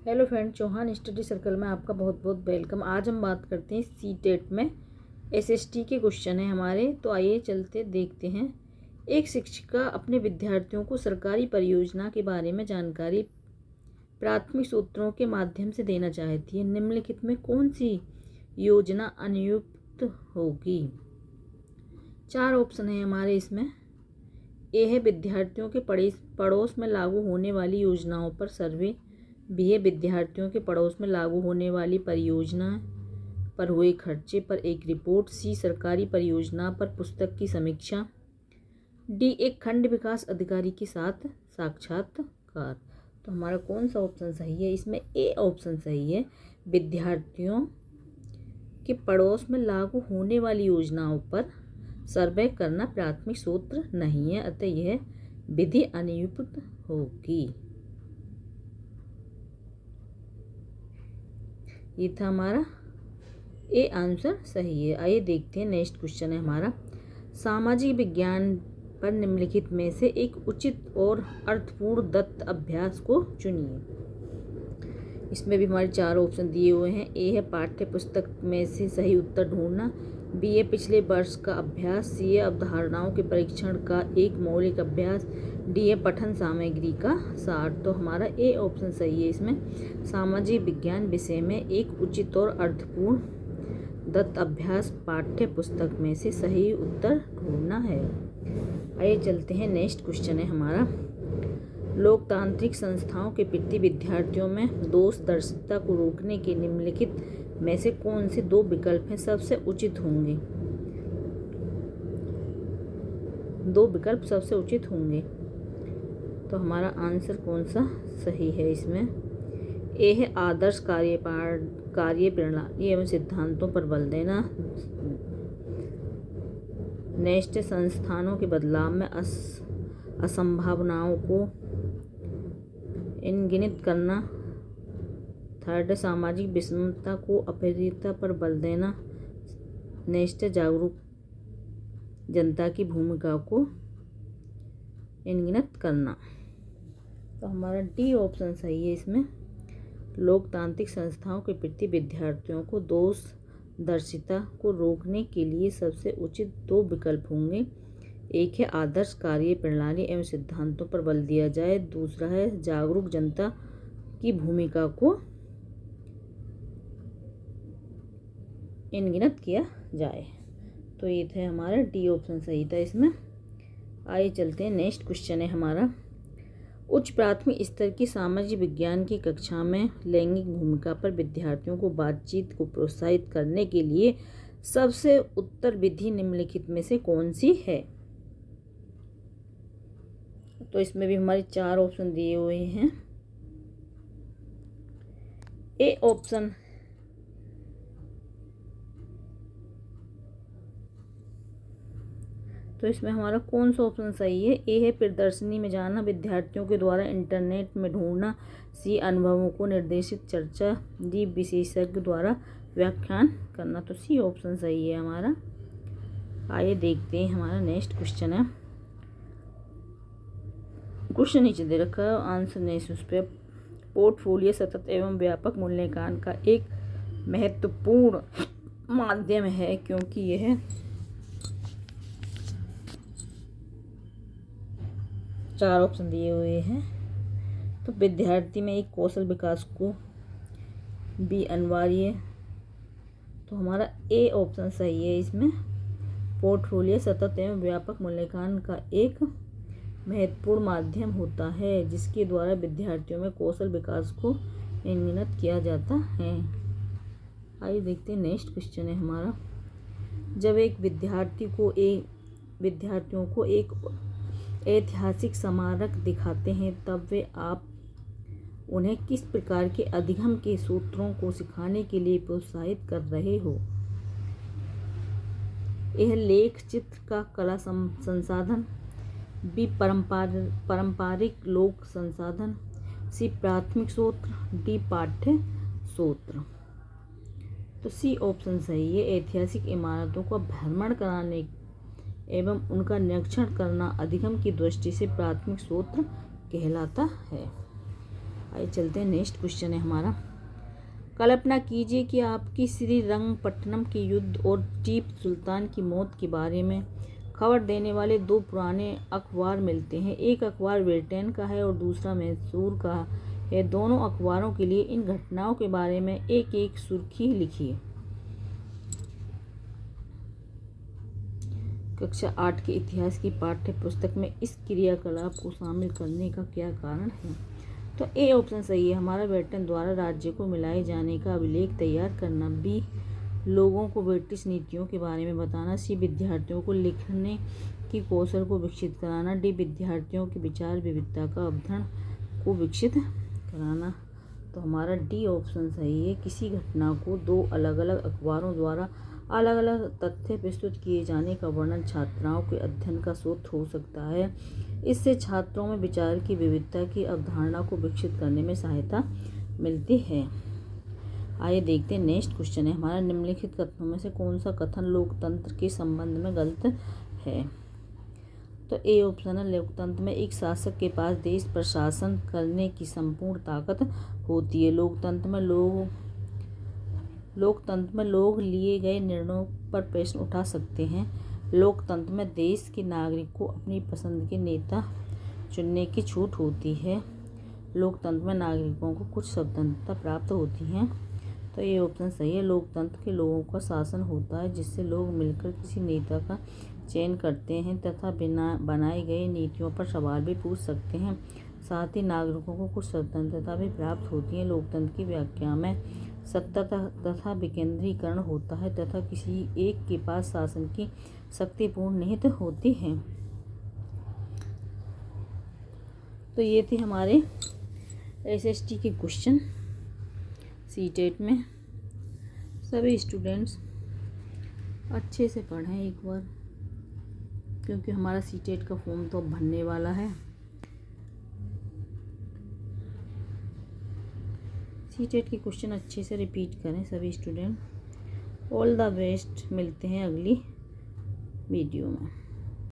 Hello friend, Chauhan study circle में आपका बहुत बहुत वेलकम। आज हम बात करते हैं सीटेट में एसएसटी के क्वेश्चन है हमारे। तो आइए चलते देखते हैं। एक शिक्षिका अपने विद्यार्थियों को सरकारी परियोजना के बारे में जानकारी प्राथमिक सूत्रों के माध्यम से देना चाहती है। निम्नलिखित में कौन सी योजना अनुयुक्त होगी? 4 ऑप्शन है हमारे इसमें। ए है विद्यार्थियों के पड़ोस में लागू होने वाली योजनाओं पर सर्वे। बी है विद्यार्थियों के पड़ोस में लागू होने वाली परियोजना पर हुए खर्चे पर एक रिपोर्ट। सी सरकारी परियोजना पर पुस्तक की समीक्षा। डी एक खंड विकास अधिकारी के साथ साक्षात्कार। तो हमारा कौन सा ऑप्शन सही है? इसमें ए ऑप्शन सही है। विद्यार्थियों के पड़ोस में लागू होने वाली योजनाओं पर सर्वे करना प्राथमिक सूत्र नहीं है, अतः यह विधि अनुयुक्त होगी। ये था हमारा ए आंसर सही है। आइए देखते हैं नेक्स्ट क्वेश्चन है हमारा। सामाजिक विज्ञान पर निम्नलिखित में से एक उचित और अर्थपूर्ण दत्त अभ्यास को चुनिए। इसमें भी हमारे 4 ऑप्शन दिए हुए हैं। ए है पाठ्य पुस्तक में से सही उत्तर ढूंढना। बी है पिछले वर्ष का अभ्यास। सी है अवधारणाओं के परीक्षण का एक मौलिक अभ्यास। डी है पठन सामग्री का सार। तो हमारा ए ऑप्शन सही है। इसमें सामाजिक विज्ञान विषय में एक उचित और अर्थपूर्ण दत्त अभ्यास पाठ्य पुस्तक में से सही उत्तर ढूंढना है। आइए चलते हैं नेक्स्ट क्वेश्चन है हमारा। लोकतांत्रिक संस्थाओं के प्रति विद्यार्थियों में दोषदर्शिता को रोकने के निम्नलिखित में से कौन से 2 विकल्प हैं सबसे उचित होंगे? 2 विकल्प सबसे उचित होंगे। तो हमारा आंसर कौन सा सही है? इसमें ए है आदर्श कार्य प्रणाली एवं सिद्धांतों पर बल देना। नेक्स्ट संस्थानों के बदलाव में असंभावनाओं को इनगिनित करना। थर्ड सामाजिक विषमता को अपरिहार्यता पर बल देना। नेक्स्ट जागरूक जनता की भूमिका को इनगिनित करना। तो हमारा डी ऑप्शन सही है। इसमें लोकतांत्रिक संस्थाओं के प्रति विद्यार्थियों को दोषदर्शिता को रोकने के लिए सबसे उचित 2 विकल्प होंगे। एक है आदर्श कार्य प्रणाली एवं सिद्धांतों पर बल दिया जाए। दूसरा है जागरूक जनता की भूमिका को इनगिनत किया जाए। तो ये थे हमारा डी ऑप्शन सही था इसमें। आइए चलते हैं नेक्स्ट क्वेश्चन है हमारा। उच्च प्राथमिक स्तर की सामाजिक विज्ञान की कक्षा में लैंगिक भूमिका पर विद्यार्थियों को बातचीत को प्रोत्साहित करने के लिए सबसे उत्तर विधि निम्नलिखित में से कौन सी है? तो इसमें भी हमारे 4 ऑप्शन दिए हुए हैं। ए ऑप्शन तो इसमें हमारा कौन सा ऑप्शन सही है? ए है प्रदर्शनी में जाना, विद्यार्थियों के द्वारा इंटरनेट में ढूंढना। सी अनुभवों को निर्देशित चर्चा। डी विशेषज्ञ द्वारा व्याख्यान करना। तो सी ऑप्शन सही है हमारा। आइए देखते हैं हमारा नेक्स्ट क्वेश्चन है। क्वेश्चन नीचे दे रखा है, आंसर नहीं उस पर। पोर्टफोलियो सतत एवं व्यापक मूल्यांकन का एक महत्वपूर्ण माध्यम है क्योंकि यह 4 ऑप्शन दिए हुए हैं। तो विद्यार्थी में एक कौशल विकास को भी अनिवार्य। तो हमारा ए ऑप्शन सही है। इसमें पोर्टफोलियो सतत एवं व्यापक मूल्यांकन का एक महत्वपूर्ण माध्यम होता है जिसके द्वारा विद्यार्थियों में कौशल विकास को इनगिनत किया जाता है। आइए देखते हैं नेक्स्ट क्वेश्चन है हमारा। जब एक विद्यार्थियों को एक ऐतिहासिक स्मारक दिखाते हैं तब वे आप उन्हें किस प्रकार के अधिगम के सूत्रों को सिखाने के लिए प्रोत्साहित कर रहे हो? यह लेख चित्र का कला संसाधन। बी पारंपरिक लोक संसाधन। सी प्राथमिक सूत्र। डी पाठ्य सूत्र। तो सी ऑप्शन सही है। ऐतिहासिक इमारतों का भ्रमण कराने एवं उनका निरीक्षण करना अधिगम की दृष्टि से प्राथमिक सूत्र कहलाता है। आइए चलते हैं, नेक्स्ट क्वेश्चन है हमारा। कल्पना कीजिए कि आपकी श्रीरंगपट्टनम के युद्ध और टीपू सुल्तान की मौत के बारे में खबर देने वाले दो पुराने अखबार मिलते हैं। एक अखबार ब्रिटेन का है और दूसरा मैसूर का है। दोनों अखबारों के लिए इन घटनाओं के बारे में एक एक सुर्खी लिखिए। कक्षा 8 के इतिहास की पाठ्य पुस्तक में इस क्रियाकलाप को शामिल करने का क्या कारण है? तो ए ऑप्शन सही है हमारा। ब्रिटेन द्वारा राज्य को मिलाए जाने का अभिलेख तैयार करना। बी, लोगों को ब्रिटिश नीतियों के बारे में बताना। सी, विद्यार्थियों को लिखने की कौशल को विकसित कराना। डी, विद्यार्थियों की विचार विविधता का अवधारण को विकसित कराना। तो हमारा डी ऑप्शन सही है। किसी घटना को दो अलग अलग अखबारों द्वारा अलग अलग तथ्य प्रस्तुत किए जाने का वर्णन छात्राओं के अध्ययन का स्रोत हो सकता है। इससे छात्रों में विचार की विविधता की अवधारणा को विकसित करने में सहायता मिलती है। आइए देखते हैं, नेक्स्ट क्वेश्चन है हमारा। निम्नलिखित कथनों में से कौन सा कथन लोकतंत्र के संबंध में गलत है? तो ए ऑप्शन है, लोकतंत्र में एक शासक के पास देश प्रशासन करने की संपूर्ण ताकत होती है। लोकतंत्र में लोग लिए गए निर्णयों पर प्रश्न उठा सकते हैं। लोकतंत्र में देश के नागरिक को अपनी पसंद के नेता चुनने की छूट होती है। लोकतंत्र में नागरिकों को कुछ स्वतंत्रता प्राप्त होती है। तो ये ऑप्शन सही है। लोकतंत्र के लोगों का शासन होता है जिससे लोग मिलकर किसी नेता का चयन करते हैं तथा बिना बनाई गई नीतियों पर सवाल भी पूछ सकते हैं। साथ ही नागरिकों को कुछ स्वतंत्रता भी प्राप्त होती है। लोकतंत्र की व्याख्या में सत्ता तथा विकेंद्रीकरण होता है तथा किसी एक के पास शासन की शक्ति पूर्ण निहित होती है। तो ये थे हमारे एसएसटी के क्वेश्चन सीटेट में। सभी स्टूडेंट्स अच्छे से पढ़ें एक बार, क्योंकि हमारा सीटेट का फॉर्म तो अब भरने वाला है। सीटेट के क्वेश्चन अच्छे से रिपीट करें सभी स्टूडेंट। All the best. मिलते हैं अगली वीडियो में।